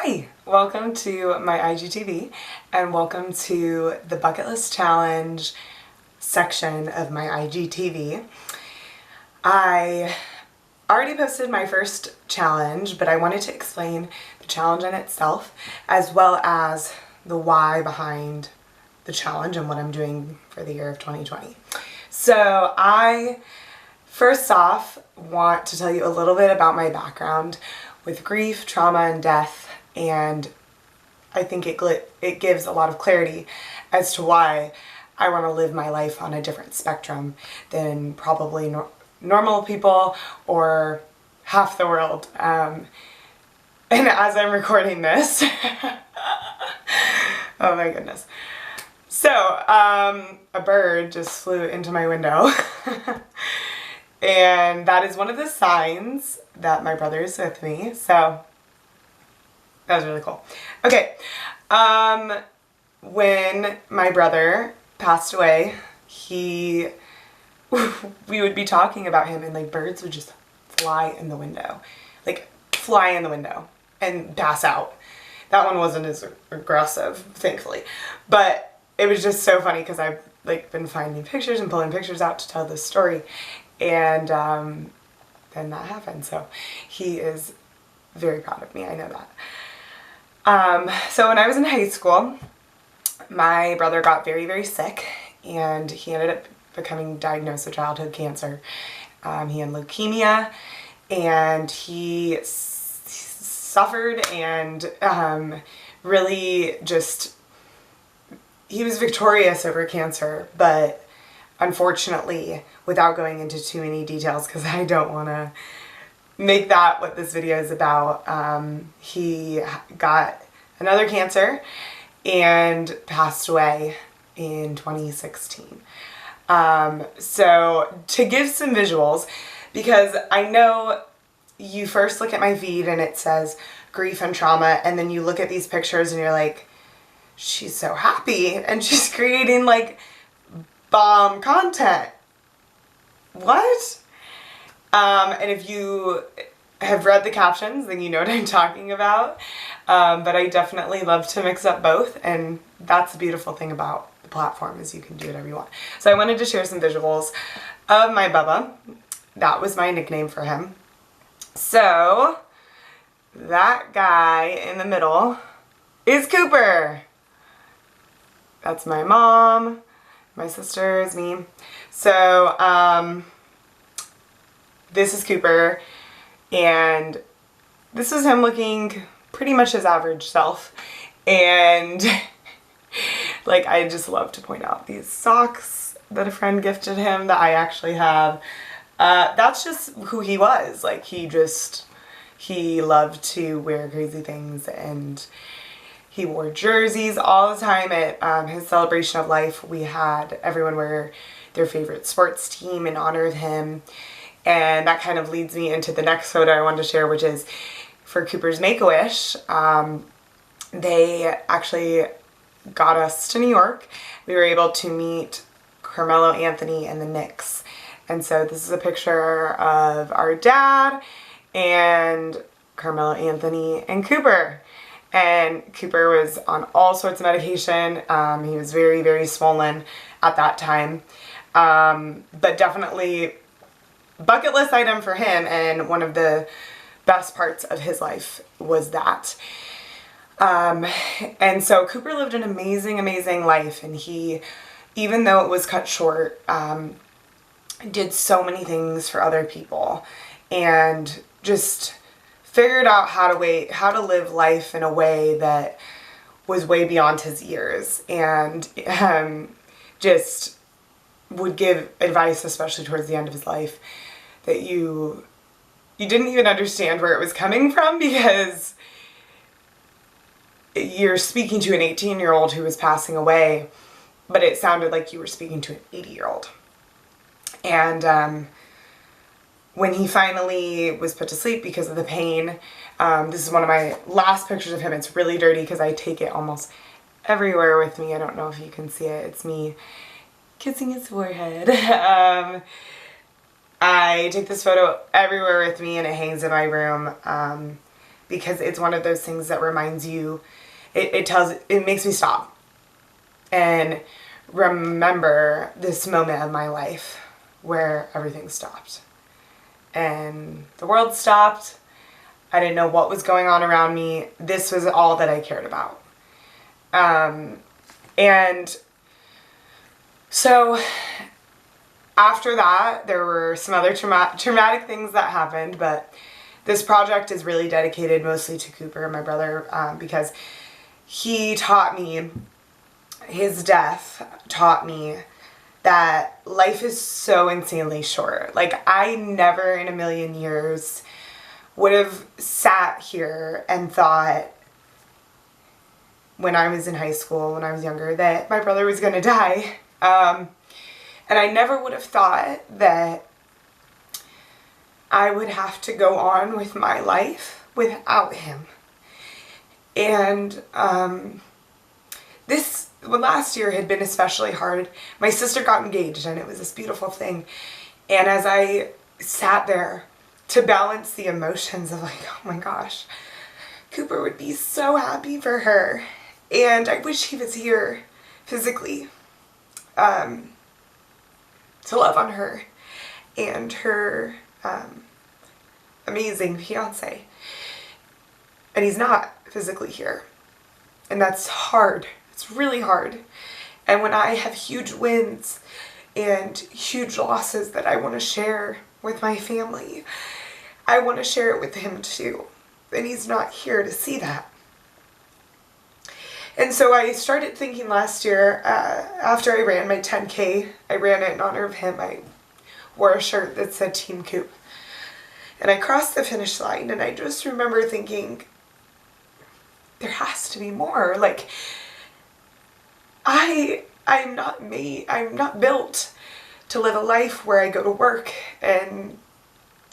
Hi! Welcome to my IGTV and welcome to the bucket list challenge section of my IGTV. I already posted my first challenge, but I wanted to explain the challenge in itself as well as the why behind the challenge and what I'm doing for the year of 2020. So I first off want to tell you a little bit about my background with grief, trauma, and death, and I think it gives a lot of clarity as to why I want to live my life on a different spectrum than probably normal people or half the world. And as I'm recording this, oh my goodness. So, a bird just flew into my window. And that is one of the signs that my brother is with me. So, that was really cool. Okay. When my brother passed away, we would be talking about him and like birds would just fly in the window. Like fly in the window and pass out. That one wasn't as aggressive, thankfully. But it was just so funny because I've like been finding pictures and pulling pictures out to tell this story. And then that happened. So he is very proud of me. I know that. So when I was in high school, my brother got very, very sick and he ended up becoming diagnosed with childhood cancer. He had leukemia and he suffered and really just, he was victorious over cancer, but unfortunately, without going into too many details because I don't want to make that what this video is about, he got another cancer and passed away in 2016. So to give some visuals, because I know you first look at my feed and it says grief and trauma, and then you look at these pictures and you're like, she's so happy and she's creating like bomb content. What? And if you have read the captions, then you know what I'm talking about. But I definitely love to mix up both, and that's the beautiful thing about the platform is you can do whatever you want. So I wanted to share some visuals of my Bubba. That was my nickname for him. So that guy in the middle is Cooper. That's my mom. My sister is me. So, this is Cooper, and this is him looking pretty much his average self, and like I just love to point out these socks that a friend gifted him that I actually have. That's just who he was. Like he loved to wear crazy things, and he wore jerseys all the time at his celebration of life. We had everyone wear their favorite sports team in honor of him. And that kind of leads me into the next photo I wanted to share, which is for Cooper's Make-A-Wish. They actually got us to New York. We were able to meet Carmelo Anthony and the Knicks. And so this is a picture of our dad and Carmelo Anthony and Cooper. And Cooper was on all sorts of medication. He was very, very swollen at that time. But definitely bucket list item for him, and one of the best parts of his life was that. And so Cooper lived an amazing, amazing life, and he, even though it was cut short, did so many things for other people and just figured out how to live life in a way that was way beyond his years, and just would give advice, especially towards the end of his life, that you didn't even understand where it was coming from, because you're speaking to an 18-year-old who was passing away, but it sounded like you were speaking to an 80-year-old. And when he finally was put to sleep because of the pain, this is one of my last pictures of him. It's really dirty because I take it almost everywhere with me. I don't know if you can see it. It's me kissing his forehead. I take this photo everywhere with me, and it hangs in my room. because it's one of those things that reminds you, it makes me stop and remember this moment of my life where everything stopped. And the world stopped. I didn't know what was going on around me. This was all that I cared about. And so after that, there were some other traumatic things that happened, but this project is really dedicated mostly to Cooper, my brother, because he taught me, his death taught me that life is so insanely short. Like, I never in a million years would have sat here and thought when I was in high school, when I was younger, that my brother was going to die. And I never would have thought that I would have to go on with my life without him. And last year had been especially hard. My sister got engaged and it was this beautiful thing. And as I sat there to balance the emotions of like, oh my gosh, Cooper would be so happy for her. And I wish he was here physically to love on her and her amazing fiance. And he's not physically here. And that's hard. It's really hard. And when I have huge wins and huge losses that I want to share with my family, I want to share it with him too. And he's not here to see that. And so I started thinking last year, after I ran my 10K, I ran it in honor of him. I wore a shirt that said Team Coop. And I crossed the finish line, and I just remember thinking, there has to be more. Like, I'm not built to live a life where I go to work and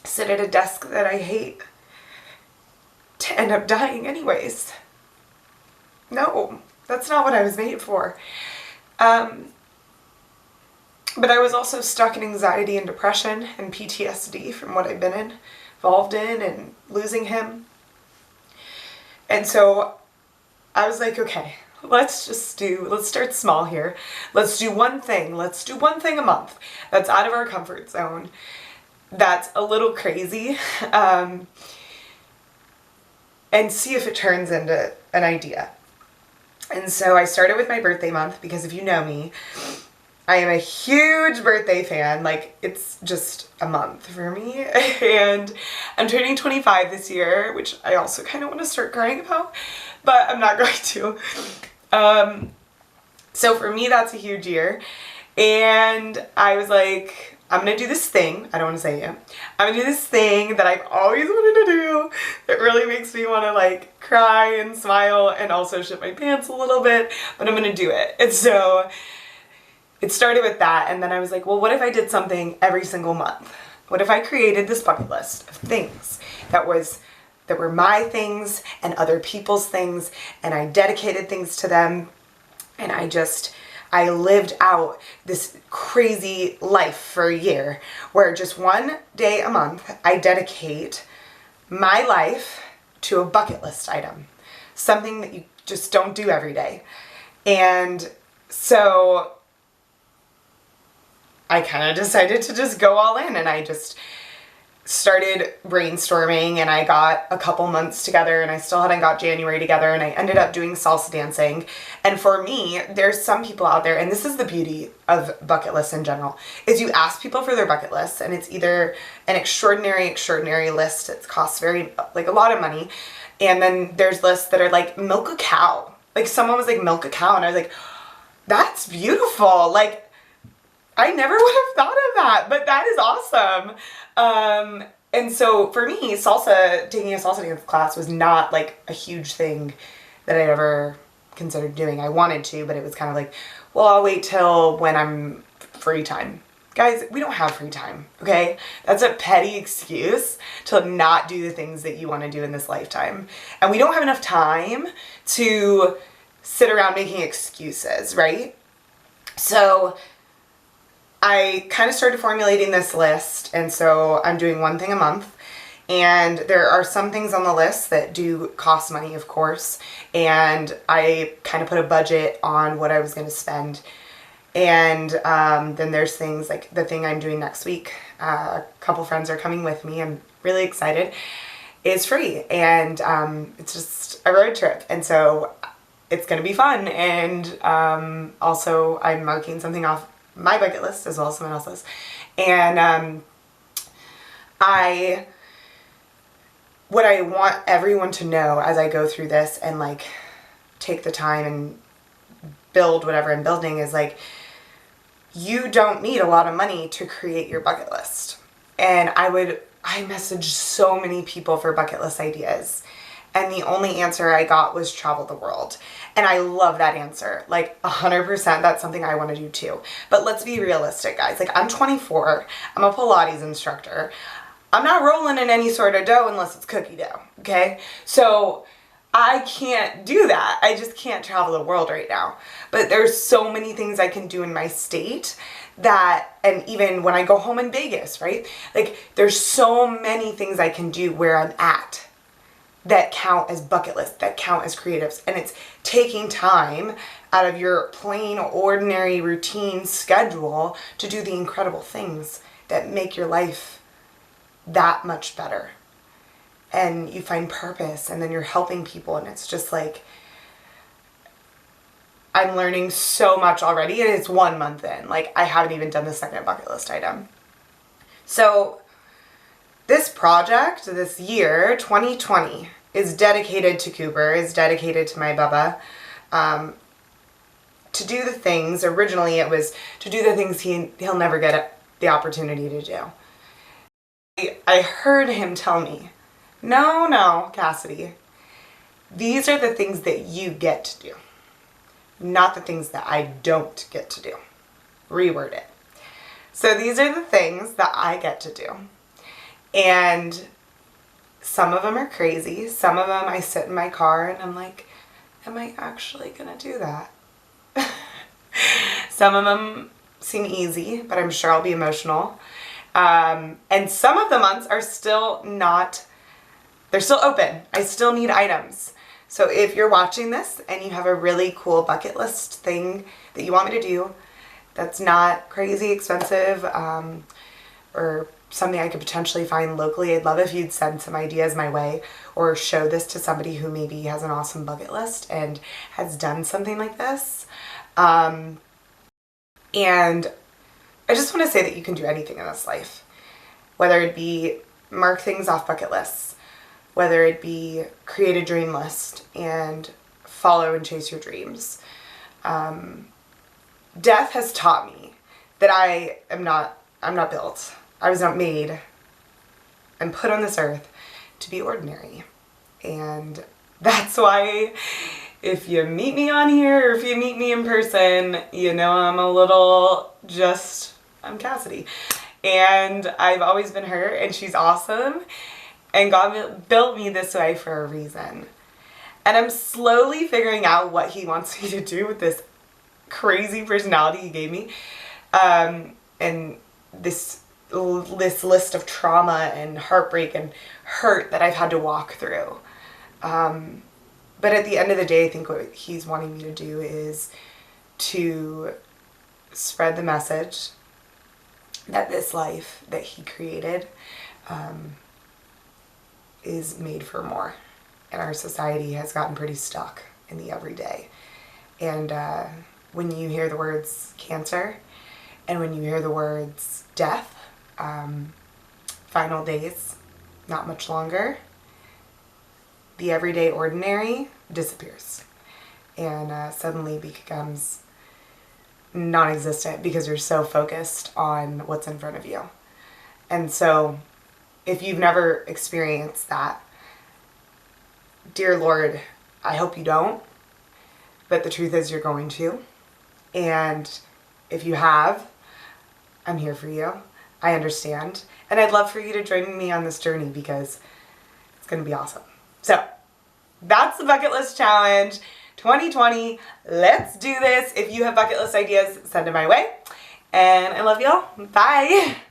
sit at a desk that I hate to end up dying anyways. No, that's not what I was made for. But I was also stuck in anxiety and depression and PTSD from what I've been involved in and losing him. And so I was like, okay, let's start small here. Let's do one thing. Let's do one thing a month that's out of our comfort zone. That's a little crazy. And see if it turns into an idea. And so I started with my birthday month because if you know me, I am a huge birthday fan. Like, it's just a month for me. And I'm turning 25 this year, which I also kind of want to start crying about, but I'm not going to. So for me, that's a huge year. And I was like, I'm going to do this thing. I don't want to say it. I'm going to do this thing that I've always wanted to do that really makes me want to like cry and smile and also shit my pants a little bit, but I'm going to do it. And so it started with that. And then I was like, well, what if I did something every single month? What if I created this bucket list of things that were my things and other people's things, and I dedicated things to them, and I lived out this crazy life for a year where just one day a month I dedicate my life to a bucket list item, something that you just don't do every day. And so I kind of decided to just go all in, and I just started brainstorming, and I got a couple months together, and I still hadn't got January together, and I ended up doing salsa dancing. And for me, there's some people out there, and this is the beauty of bucket lists in general, is you ask people for their bucket lists, and it's either an extraordinary list that costs a lot of money, and then there's lists that are like milk a cow. Like, someone was like, milk a cow, and I was like, that's beautiful. Like, I never would have thought of that, but that is awesome. And so for me, taking a salsa dance class was not like a huge thing that I'd ever considered doing. I wanted to, but it was kind of like, well, I'll wait till when I'm free time. Guys, we don't have free time, okay? That's a petty excuse to not do the things that you want to do in this lifetime. And we don't have enough time to sit around making excuses, right? So I kind of started formulating this list, and so I'm doing one thing a month, And there are some things on the list that do cost money, of course. And I kind of put a budget on what I was going to spend. And then there's things like the thing I'm doing next week. A couple friends are coming with me. I'm really excited. It's free. And it's just a road trip. And so it's going to be fun. And also I'm marking something off my bucket list as well as someone else's. And what I want everyone to know as I go through this and like take the time and build whatever I'm building is like, you don't need a lot of money to create your bucket list. And I messaged so many people for bucket list ideas. And the only answer I got was travel the world. And I love that answer. Like 100%, that's something I want to do too. But let's be realistic, guys. Like I'm 24, I'm a Pilates instructor. I'm not rolling in any sort of dough unless it's cookie dough, okay? So I can't do that. I just can't travel the world right now. But there's so many things I can do in my state that, and even when I go home in Vegas, right? Like there's so many things I can do where I'm at that count as bucket lists, that count as creatives. And it's taking time out of your plain, ordinary, routine schedule to do the incredible things that make your life that much better. And you find purpose, and then you're helping people, and it's just like, I'm learning so much already, and it's 1 month in. Like, I haven't even done the second bucket list item. So this project, this year, 2020, is dedicated to Cooper, is dedicated to my Bubba. To do the things, originally it was to do the things he'll never get the opportunity to do. I heard him tell me, no, Cassidy, these are the things that you get to do, not the things that I don't get to do. Reword it. So these are the things that I get to do. And some of them are crazy. Some of them I sit in my car and I'm like, am I actually gonna do that? Some of them seem easy, but I'm sure I'll be emotional. And some of the months are still not, they're still open. I still need items. So if you're watching this and you have a really cool bucket list thing that you want me to do that's not crazy expensive, or something I could potentially find locally, I'd love if you'd send some ideas my way or show this to somebody who maybe has an awesome bucket list and has done something like this. And I just want to say that you can do anything in this life, whether it be mark things off bucket lists, whether it be create a dream list and follow and chase your dreams. Death has taught me that I'm not built. I was not made and put on this earth to be ordinary. And that's why if you meet me on here or if you meet me in person, you know I'm Cassidy. And I've always been her, and she's awesome. And God built me this way for a reason. And I'm slowly figuring out what he wants me to do with this crazy personality he gave me. And this list of trauma and heartbreak and hurt that I've had to walk through. But at the end of the day, I think what he's wanting me to do is to spread the message that this life that he created is made for more. And our society has gotten pretty stuck in the everyday. And when you hear the words cancer, and when you hear the words death, final days, not much longer, the everyday ordinary disappears and suddenly becomes non-existent because you're so focused on what's in front of you. And so if you've never experienced that, dear Lord, I hope you don't, but the truth is you're going to. And if you have, I'm here for you. I understand. And I'd love for you to join me on this journey because it's going to be awesome. So that's the bucket list challenge 2020. Let's do this. If you have bucket list ideas, send them my way. And I love y'all. Bye.